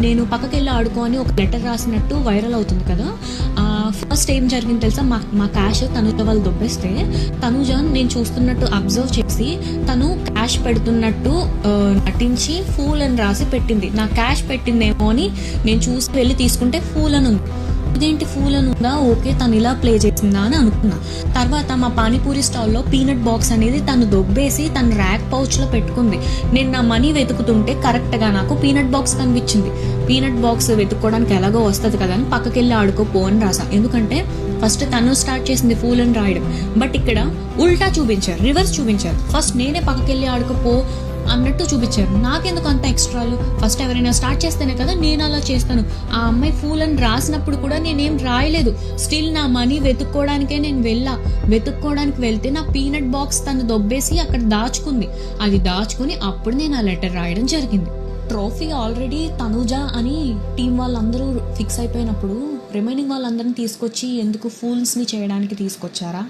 నేను పక్కకెళ్ళి ఆడుకో అని ఒక లెటర్ రాసినట్టు వైరల్ అవుతుంది కదా. ఫస్ట్ ఏం జరిగింది తెలుసా, మా క్యాష్ తనుజ వాళ్ళు దొబ్బేస్తే తనుజ నేను చూస్తున్నట్టు అబ్జర్వ్ చేసి తను క్యాష్ పెడుతున్నట్టు నటించి ఫూల్ అని రాసి పెట్టింది. నా క్యాష్ పెట్టిందేమో అని నేను చూసి వెళ్ళి తీసుకుంటే ఫూల్ అని ఉంది. ఇదేంటి ఫూల్ అని ఉందా, ఓకే తను ఇలా ప్లే చేసిందా అని అనుకున్నా. తర్వాత మా పానీపూరి స్టాల్లో పీనట్ బాక్స్ అనేది తను దొబ్బేసి తన ర్యాక్ పౌచ్లో పెట్టుకుంది. నేను నా మనీ వెతుకుతుంటే కరెక్ట్గా నాకు పీనట్ బాక్స్ కనిపించింది. పీనట్ బాక్స్ వెతుక్కోవడానికి ఎలాగో వస్తుంది కదా అని పక్కకెళ్ళి ఆడుకోపో అని రాసా. ఎందుకంటే ఫస్ట్ తను స్టార్ట్ చేసింది ఫూల్ అని రాయడం, బట్ ఇక్కడ ఉల్టా చూపించారు, రివర్స్ చూపించారు. ఫస్ట్ నేనే పక్కకెళ్ళి ఆడుకోపో అన్నట్టు చూపించారు. నాకెందుకు అంత ఎక్స్ట్రాలు? ఫస్ట్ ఎవరైనా స్టార్ట్ చేస్తేనే కదా నేను అలా చేస్తాను. ఆ అమ్మాయి ఫూల్ అని రాసినప్పుడు కూడా నేనేం రాయలేదు. స్టిల్ నా మనీ వెతుక్కోవడానికే నేను వెతుక్కోవడానికి వెళ్తే నా పీనట్ బాక్స్ తను దొబ్బేసి అక్కడ దాచుకుంది. అది దాచుకుని అప్పుడు నేను ఆ లెటర్ రాయడం జరిగింది. ట్రోఫీ ఆల్రెడీ తనుజ అని టీం వాళ్ళందరూ ఫిక్స్ అయిపోయినప్పుడు రిమైనింగ్ వాళ్ళందరినీ తీసుకొచ్చి ఎందుకు ఫూల్స్ని చేయడానికి తీసుకొచ్చారా?